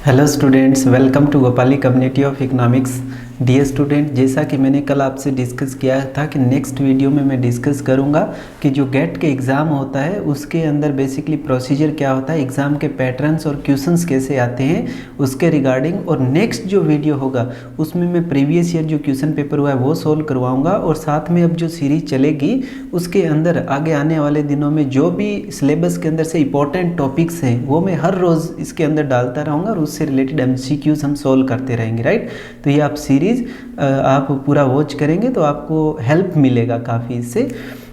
Hello students, welcome to Gopali community of economics. Dear student, जैसा कि मैंने कल आपसे डिस्कस किया था कि नेक्स्ट वीडियो में मैं डिस्कस करूंगा कि जो गेट के एग्ज़ाम होता है उसके अंदर बेसिकली प्रोसीजर क्या होता है, एग्ज़ाम के पैटर्न्स और क्वेश्चंस कैसे आते हैं उसके रिगार्डिंग। और नेक्स्ट जो वीडियो होगा उसमें मैं प्रीवियस ईयर जो क्वेश्चन पेपर हुआ है वो सोल्व करवाऊँगा, और साथ में अब जो सीरीज चलेगी उसके अंदर आगे आने वाले दिनों में जो भी सिलेबस के अंदर से इंपॉर्टेंट टॉपिक्स हैं वो मैं हर रोज़ इसके अंदर डालता रहूँगा और उससे रिलेटेड एमसीक्यूज हम सोल्व करते रहेंगे। राइट, तो ये आप सीरीज़ आप पूरा वॉच करेंगे तो आपको हेल्प मिलेगा काफ़ी इससे।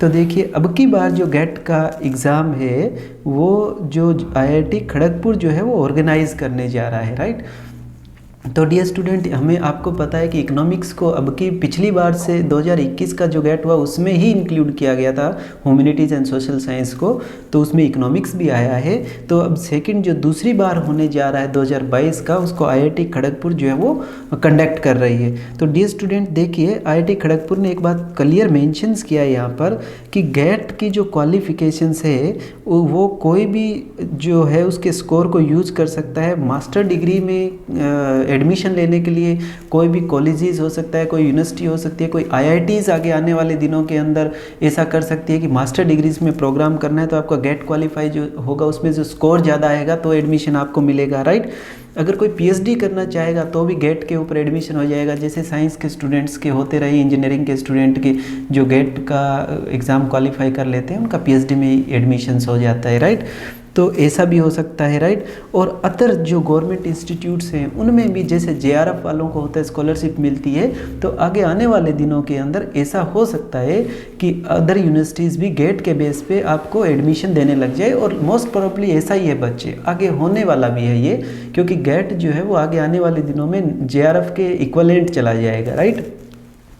तो देखिए, अब की बार जो गेट का एग्ज़ाम है वो जो आईआईटी खड़गपुर जो है वो ऑर्गेनाइज करने जा रहा है। राइट, तो डियर स्टूडेंट, हमें आपको पता है कि इकोनॉमिक्स को अब की पिछली बार से 2021 का जो गेट हुआ उसमें ही इंक्लूड किया गया था ह्यूमैनिटीज़ एंड सोशल साइंस को, तो उसमें इकोनॉमिक्स भी आया है। तो अब सेकंड जो दूसरी बार होने जा रहा है 2022 का, उसको आईआईटी खड़गपुर जो है वो कंडक्ट कर रही है। तो डियर स्टूडेंट देखिए, आईआईटी खड़गपुर ने एक बात क्लियर मेंशंस किया है यहाँ पर कि गेट की जो क्वालिफिकेशंस है वो कोई भी जो है उसके स्कोर को यूज़ कर सकता है। मास्टर डिग्री में एडमिशन लेने के लिए कोई भी कॉलेजेस हो सकता है, कोई यूनिवर्सिटी हो सकती है, कोई आईआईटीज़ आगे आने वाले दिनों के अंदर ऐसा कर सकती है कि मास्टर डिग्रीज में प्रोग्राम करना है तो आपका गेट क्वालिफाई जो होगा उसमें जो स्कोर ज़्यादा आएगा तो एडमिशन आपको मिलेगा। राइट, अगर कोई पीएचडी करना चाहेगा तो भी गेट के ऊपर एडमिशन हो जाएगा, जैसे साइंस के स्टूडेंट्स के होते रहे, इंजीनियरिंग के स्टूडेंट के जो गेट का एग्ज़ाम क्वालिफाई कर लेते हैं उनका पीएचडी में ही एडमिशन्स हो जाता है। राइट, तो ऐसा भी हो सकता है। राइट, और अदर जो गवर्नमेंट इंस्टीट्यूट्स हैं उनमें भी जैसे जेआरएफ वालों को होता है स्कॉलरशिप मिलती है, तो आगे आने वाले दिनों के अंदर ऐसा हो सकता है कि अदर यूनिवर्सिटीज़ भी गेट के बेस पे आपको एडमिशन देने लग जाए, और मोस्ट प्रोबेबली ऐसा ही है बच्चे, आगे होने वाला भी है ये, क्योंकि गेट जो है वो आगे आने वाले दिनों में जेआरएफ के इक्विवेलेंट चला जाएगा। राइट,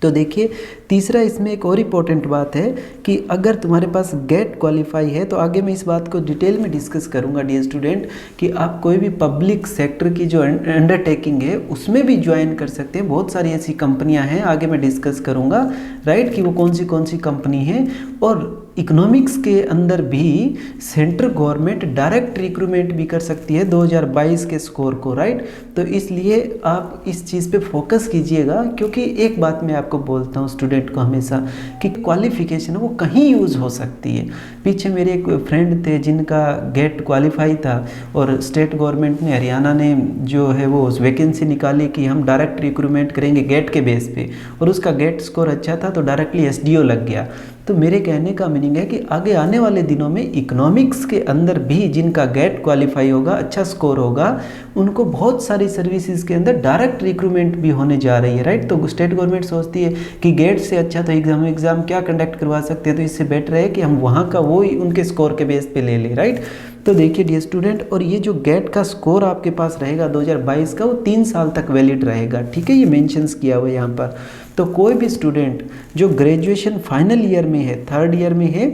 तो देखिए, तीसरा इसमें एक और इम्पॉर्टेंट बात है कि अगर तुम्हारे पास गेट क्वालिफाई है तो आगे मैं इस बात को डिटेल में डिस्कस करूंगा डियर स्टूडेंट कि आप कोई भी पब्लिक सेक्टर की जो अंडरटेकिंग है उसमें भी ज्वाइन कर सकते हैं। बहुत सारी ऐसी कंपनियां हैं, आगे मैं डिस्कस करूंगा। राइट, कि वो कौन सी कंपनी है। और इकोनॉमिक्स के अंदर भी सेंट्रल गवर्नमेंट डायरेक्ट रिक्रूटमेंट भी कर सकती है 2022 के स्कोर को। राइट, तो इसलिए आप इस चीज़ पे फोकस कीजिएगा, क्योंकि एक बात मैं आपको बोलता हूँ स्टूडेंट को हमेशा कि क्वालिफिकेशन वो कहीं यूज़ हो सकती है। पीछे मेरे एक फ्रेंड थे जिनका गेट क्वालिफाई था और स्टेट गवर्नमेंट ने, हरियाणा ने जो है वो वैकेंसी निकाली कि हम डायरेक्ट रिक्रूटमेंट करेंगे गेट के बेस पे, और उसका गेट स्कोर अच्छा था तो डायरेक्टली एसडीओ लग गया। तो मेरे कहने का मीनिंग है कि आगे आने वाले दिनों में इकोनॉमिक्स के अंदर भी जिनका गेट क्वालिफाई होगा, अच्छा स्कोर होगा, उनको बहुत सारी सर्विसेज के अंदर डायरेक्ट रिक्रूटमेंट भी होने जा रही है। राइट, तो स्टेट गवर्नमेंट सोचती है कि गेट से अच्छा तो एग्ज़ाम क्या कंडक्ट करवा सकते हैं, तो इससे बेटर है कि हम वहाँ का वो ही उनके स्कोर के बेस पे ले लें। राइट, तो देखिए डियर स्टूडेंट, और ये जो गेट का स्कोर आपके पास रहेगा 2022 का, वो 3 साल तक वैलिड रहेगा। ठीक है, ये मेंशंस किया हुआ है यहाँ पर। तो कोई भी स्टूडेंट जो ग्रेजुएशन फाइनल ईयर में है, थर्ड ईयर में है,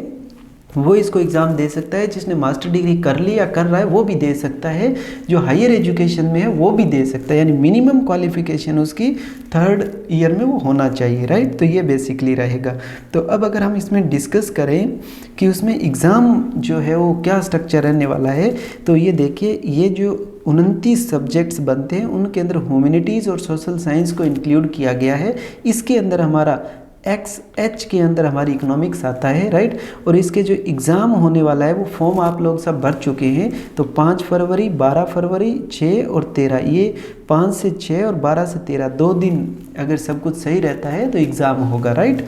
वो इसको एग्ज़ाम दे सकता है। जिसने मास्टर डिग्री कर ली या कर रहा है वो भी दे सकता है, जो हायर एजुकेशन में है वो भी दे सकता है, यानी मिनिमम क्वालिफिकेशन उसकी थर्ड ईयर में वो होना चाहिए। राइट, तो ये बेसिकली रहेगा। तो अब अगर हम इसमें डिस्कस करें कि उसमें एग्ज़ाम जो है वो क्या स्ट्रक्चर रहने वाला है, तो ये देखिए, ये जो 29 सब्जेक्ट्स बनते हैं उनके अंदर ह्यूमैनिटीज़ और सोशल साइंस को इंक्लूड किया गया है। इसके अंदर हमारा XH के अंदर हमारी इकोनॉमिक्स आता है। राइट, और इसके जो एग्ज़ाम होने वाला है वो फॉर्म आप लोग सब भर चुके हैं। तो 5 फरवरी, 12 फरवरी, 6 और 13, ये 5 से 6 और 12 से 13 2 दिन अगर सब कुछ सही रहता है तो एग्ज़ाम होगा। राइट,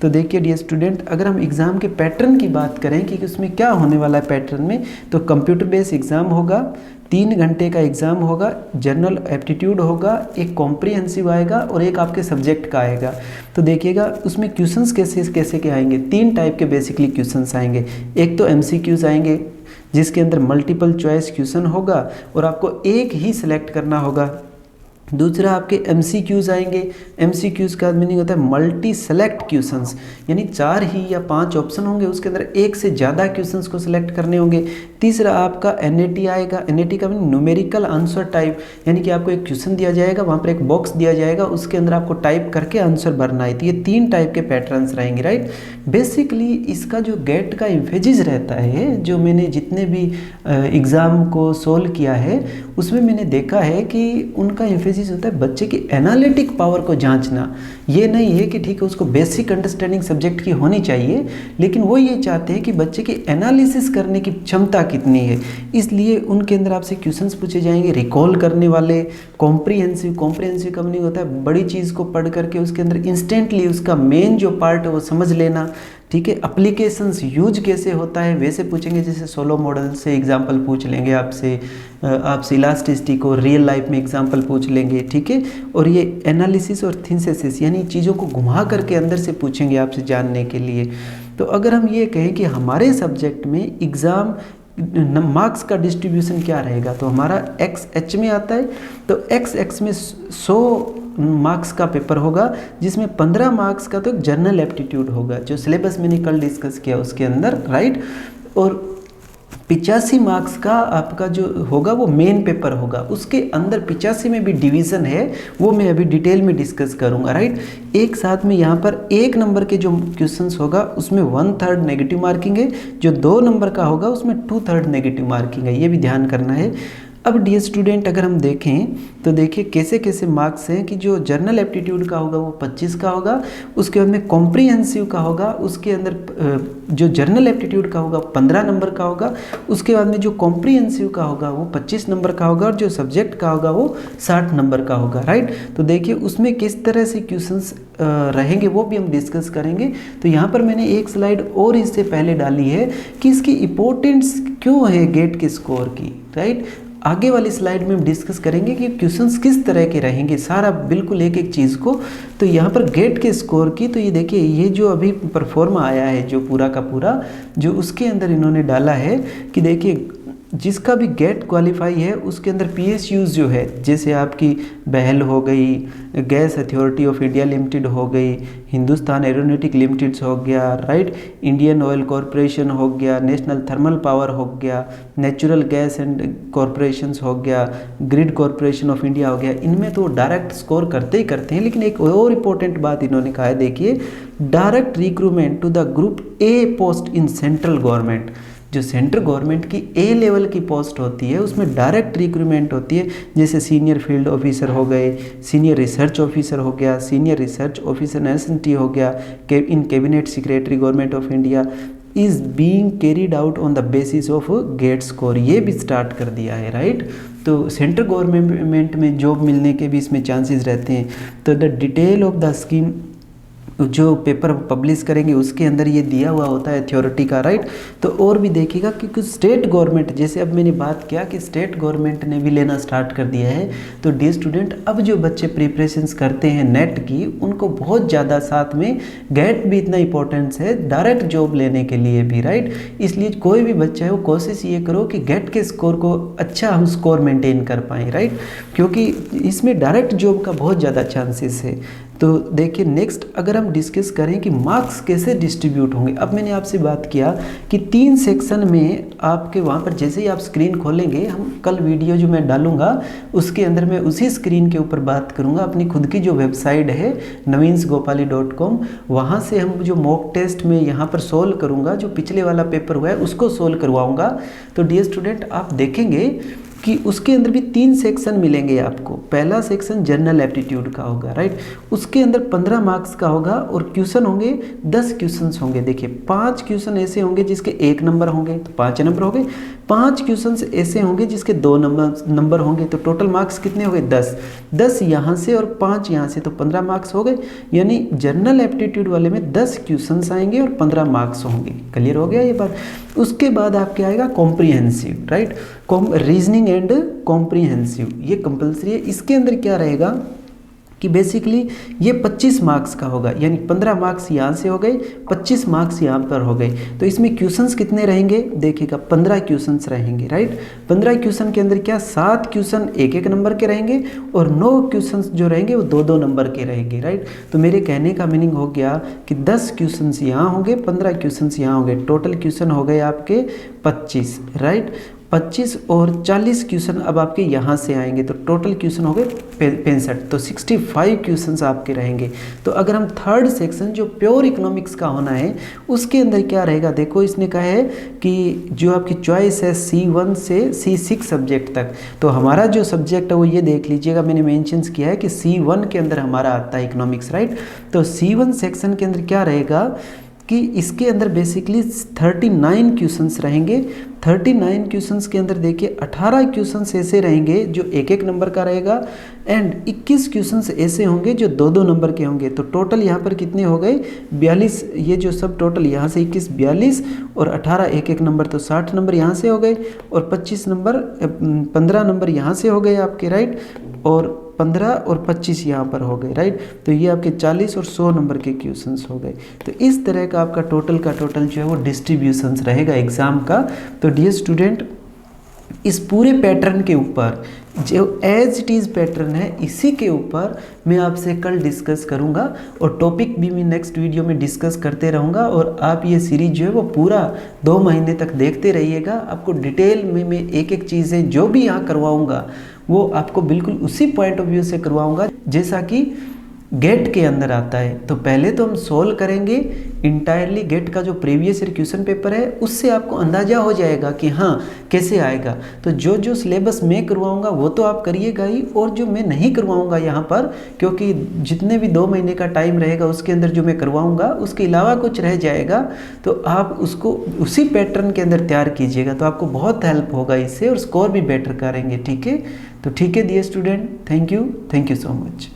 तो देखिए डियर स्टूडेंट, अगर हम एग्ज़ाम के पैटर्न की बात करें कि उसमें क्या होने वाला है पैटर्न में, तो कंप्यूटर बेस्ड एग्ज़ाम होगा, 3 घंटे का एग्ज़ाम होगा, जनरल एप्टीट्यूड होगा, एक कॉम्प्रिहेंसिव आएगा और एक आपके सब्जेक्ट का आएगा। तो देखिएगा उसमें क्वेश्चंस कैसे के आएंगे, 3 टाइप के बेसिकली क्वेश्चंस आएंगे। एक तो एमसीक्यूज़ आएंगे जिसके अंदर मल्टीपल चॉइस क्वेश्चन होगा और आपको एक ही सिलेक्ट करना होगा दूसरा आपके MCQs आएंगे। MCQs का मीनिंग होता है मल्टी सेलेक्ट क्वेश्चंस, यानी 4 ही या 5 ऑप्शन होंगे, उसके अंदर एक से ज़्यादा क्वेश्चंस को सिलेक्ट करने होंगे। तीसरा आपका NAT आएगा। NAT का मीनिंग न्यूमेरिकल आंसर टाइप, यानी कि आपको एक क्वेश्चन दिया जाएगा, वहाँ पर एक बॉक्स दिया जाएगा, उसके अंदर आपको टाइप करके आंसर भरना है। तो ये 3 टाइप के पैटर्न्स रहेंगे, राइट। बेसिकली इसका जो गेट का इम्फेसिस रहता है, जो मैंने जितने भी एग्ज़ाम को सोल्व किया है उसमें मैंने देखा है कि उनका इम्फेसिस होता है बच्चे की एनालिटिक पावर को जांचना। ये नहीं है कि ठीक है उसको बेसिक अंडरस्टैंडिंग सब्जेक्ट की होनी चाहिए, लेकिन वो ये चाहते हैं कि बच्चे की एनालिसिस करने की क्षमता कितनी है। इसलिए उनके अंदर आपसे क्वेश्चंस पूछे जाएंगे रिकॉल करने वाले, कॉम्प्रिहेंसिव का मीनिंग होता है बड़ी चीज़ को पढ़ करके उसके अंदर इंस्टेंटली उसका मेन जो पार्ट है वो समझ लेना, ठीक है। एप्लीकेशंस यूज कैसे होता है वैसे पूछेंगे, जैसे सोलो मॉडल से एग्जांपल पूछ लेंगे आपसे इलास्टिसिटी को रियल लाइफ में एग्जांपल पूछ लेंगे, ठीक है। और ये एनालिसिस और थिंसेसिस यानी चीज़ों को घुमा करके अंदर से पूछेंगे आपसे जानने के लिए। तो अगर हम ये कहें कि हमारे सब्जेक्ट में एग्ज़ाम मार्क्स का डिस्ट्रीब्यूशन क्या रहेगा, तो हमारा XH में आता है। तो XX में 100 मार्क्स का पेपर होगा, जिसमें 15 मार्क्स का तो जनरल एप्टीट्यूड होगा, जो सिलेबस मैंने कल डिस्कस किया उसके अंदर, राइट। और 85 मार्क्स का आपका जो होगा वो मेन पेपर होगा। उसके अंदर 85 में भी डिवीज़न है, वो मैं अभी डिटेल में डिस्कस करूंगा, राइट। एक साथ में यहाँ पर 1 नंबर के जो क्वेश्चंस होगा उसमें 1/3 नेगेटिव मार्किंग है, जो 2 नंबर का होगा उसमें 2/3 नेगेटिव मार्किंग है, ये भी ध्यान करना है। अब डियर स्टूडेंट अगर हम देखें तो देखिए कैसे कैसे मार्क्स हैं कि जो जर्नल एप्टीट्यूड का होगा वो 25 का होगा, उसके बाद में कॉम्प्रिहेंसिव का होगा, उसके अंदर जो जर्नल एप्टीट्यूड का होगा 15 नंबर का होगा, उसके बाद में जो कॉम्प्रिहेंसिव का होगा वो 25 नंबर का होगा, और जो सब्जेक्ट का होगा वो 60 नंबर का होगा, राइट। तो देखिए उसमें किस तरह से क्वेश्चंस रहेंगे वो भी हम डिस्कस करेंगे। तो यहाँ पर मैंने एक स्लाइड और इससे पहले डाली है कि इसकी इम्पोर्टेंस क्यों है गेट के स्कोर की, राइट। आगे वाली स्लाइड में हम डिस्कस करेंगे कि क्वेश्चंस किस तरह के रहेंगे, सारा बिल्कुल एक एक चीज़ को। तो यहाँ पर गेट के स्कोर की, तो ये देखिए ये जो अभी परफॉर्मा आया है जो पूरा का पूरा, जो उसके अंदर इन्होंने डाला है कि देखिए जिसका भी गेट क्वालिफाई है उसके अंदर PSUs जो है, जैसे आपकी बहल हो गई, gas authority of India limited हो गई, हिंदुस्तान एरोनॉटिक लिमिटेड हो गया, राइट, इंडियन ऑयल कॉरपोरेशन हो गया, नेशनल थर्मल पावर हो गया, नेचुरल गैस एंड कॉरपोरेशंस हो गया, ग्रिड कॉरपोरेशन ऑफ इंडिया हो गया, इनमें तो डायरेक्ट स्कोर करते ही करते हैं। लेकिन एक और इम्पोर्टेंट बात इन्होंने कहा है, देखिए direct recruitment to the group A post in central government, जो सेंट्रल गवर्नमेंट की A लेवल की पोस्ट होती है उसमें डायरेक्ट रिक्रूटमेंट होती है, जैसे सीनियर फील्ड ऑफिसर हो गए, सीनियर रिसर्च ऑफिसर हो गया, सीनियर रिसर्च ऑफिसर NSNT हो गया, in cabinet secretary government of India is being carried out on the basis of GATE score, ये भी स्टार्ट कर दिया है, राइट। तो सेंट्रल गवर्नमेंट में जॉब मिलने के भी इसमें चांसेस रहते हैं। तो the detail of the scheme जो पेपर पब्लिश करेंगे उसके अंदर ये दिया हुआ होता है थ्योरिटी का, राइट। तो और भी देखिएगा कि कुछ स्टेट गवर्नमेंट, जैसे अब मैंने बात किया कि स्टेट गवर्नमेंट ने भी लेना स्टार्ट कर दिया है। तो डियर स्टूडेंट अब जो बच्चे प्रिपरेशंस करते हैं नेट की, उनको बहुत ज़्यादा साथ में गेट भी इतना इंपॉर्टेंस है डायरेक्ट जॉब लेने के लिए भी, राइट। इसलिए कोई भी बच्चा है वो कोशिश ये करो कि गेट के स्कोर को अच्छा हम स्कोर मेंटेन कर पाएँ, राइट, क्योंकि इसमें डायरेक्ट जॉब का बहुत ज़्यादा चांसेस है। तो देखिए नेक्स्ट अगर हम डिस्कस करें कि मार्क्स कैसे डिस्ट्रीब्यूट होंगे। अब मैंने आपसे बात किया कि 3 सेक्शन में आपके वहाँ पर जैसे ही आप स्क्रीन खोलेंगे, हम कल वीडियो जो मैं डालूंगा उसके अंदर मैं उसी स्क्रीन के ऊपर बात करूंगा, अपनी खुद की जो वेबसाइट है navinsgopali.com, वहाँ से हम जो मॉक टेस्ट में यहाँ पर सोल्व करूँगा, जो पिछले वाला पेपर हुआ है उसको सोल्व करवाऊँगा। तो डियर स्टूडेंट आप देखेंगे कि उसके अंदर भी 3 सेक्शन मिलेंगे आपको। पहला सेक्शन जनरल एप्टीट्यूड का होगा, राइट, उसके अंदर 15 मार्क्स का होगा और क्वेश्चन होंगे 10 क्वेश्चंस होंगे। देखिए 5 क्वेश्चन ऐसे होंगे जिसके 1 नंबर होंगे तो 5 नंबर हो गए, 5 क्वेश्चंस ऐसे होंगे जिसके 2 नंबर होंगे, तो टोटल मार्क्स कितने हो गए 10 यहाँ से और 5 यहाँ से, तो 15 मार्क्स हो गए। यानी जनरल एप्टीट्यूड वाले में 10 क्वेश्चंस आएंगे और 15 मार्क्स होंगे। क्लियर हो गया ये बात। उसके बाद आपके आएगा comprehensive, right, reasoning and comprehensive, ये कंपलसरी है। इसके अंदर क्या रहेगा कि बेसिकली ये 25 मार्क्स का होगा, यानी 15 मार्क्स यहाँ से हो गए, 25 मार्क्स यहाँ पर हो गए। तो इसमें क्वेश्चंस कितने रहेंगे देखिएगा, 15 क्वेश्चंस रहेंगे, राइट। 15 क्वेश्चन के अंदर क्या 7 क्वेश्चन एक एक नंबर के रहेंगे और 9 क्वेश्चंस जो रहेंगे वो 2-2 नंबर के रहेंगे, राइट। तो मेरे कहने का मीनिंग हो गया कि 10 क्वेश्चंस यहाँ होंगे, 15 क्वेश्चंस यहाँ होंगे, टोटल क्वेश्चन हो गए आपके 25, राइट। 25 और 40 क्वेश्चन अब आपके यहाँ से आएंगे, तो टोटल क्वेश्चन हो गए 65, तो 65 क्वेश्चंस आपके रहेंगे। तो अगर हम थर्ड सेक्शन जो प्योर इकोनॉमिक्स का होना है उसके अंदर क्या रहेगा, देखो इसने कहा है कि जो आपकी चॉइस है C1 से C6 सब्जेक्ट तक, तो हमारा जो सब्जेक्ट है वो ये देख लीजिएगा, मैंने मेंशन किया है कि C1 के अंदर हमारा आता है इकोनॉमिक्स, राइट। तो C1 सेक्शन के अंदर क्या रहेगा कि इसके अंदर बेसिकली 39 क्वेश्चंस रहेंगे। 39 क्वेश्चंस के अंदर देखिए 18 क्वेश्चंस ऐसे रहेंगे जो एक एक नंबर का रहेगा एंड 21 क्वेश्चंस ऐसे होंगे जो 2-2 नंबर के होंगे। तो टोटल यहाँ पर कितने हो गए 42, ये जो सब टोटल यहाँ से 21 42 और 18 एक एक नंबर, तो 60 नंबर यहाँ से हो गए और 25 नंबर 15 नंबर यहाँ से हो गए आपके, राइट, और 15 और 25 यहाँ पर हो गए, राइट। तो ये आपके 40 और 100 नंबर के क्वेश्चंस हो गए। तो इस तरह का आपका टोटल जो है वो डिस्ट्रीब्यूशंस रहेगा एग्ज़ाम का। तो डियर स्टूडेंट, इस पूरे पैटर्न के ऊपर जो एज इट इज़ पैटर्न है इसी के ऊपर मैं आपसे कल डिस्कस करूंगा और टॉपिक भी मैं नेक्स्ट वीडियो में डिस्कस करते रहूंगा। और आप ये सीरीज जो है वो पूरा 2 महीने तक देखते रहिएगा। आपको डिटेल में मैं एक एक चीज़ें जो भी यहाँ करवाऊंगा वो आपको बिल्कुल उसी पॉइंट ऑफ व्यू से करवाऊंगा जैसा कि गेट के अंदर आता है। तो पहले तो हम सोल्व करेंगे इंटायरली गेट का जो प्रीवियस ईयर क्वेश्चन पेपर है, उससे आपको अंदाज़ा हो जाएगा कि हाँ कैसे आएगा। तो जो जो सिलेबस मैं करवाऊंगा वो तो आप करिएगा ही, और जो मैं नहीं करवाऊंगा यहाँ पर, क्योंकि जितने भी 2 महीने का टाइम रहेगा उसके अंदर जो मैं करवाऊंगा उसके अलावा कुछ रह जाएगा, तो आप उसको उसी पैटर्न के अंदर तैयार कीजिएगा, तो आपको बहुत हेल्प होगा इससे और स्कोर भी बेटर करेंगे, ठीक है। तो ठीक है dear student, thank you so much.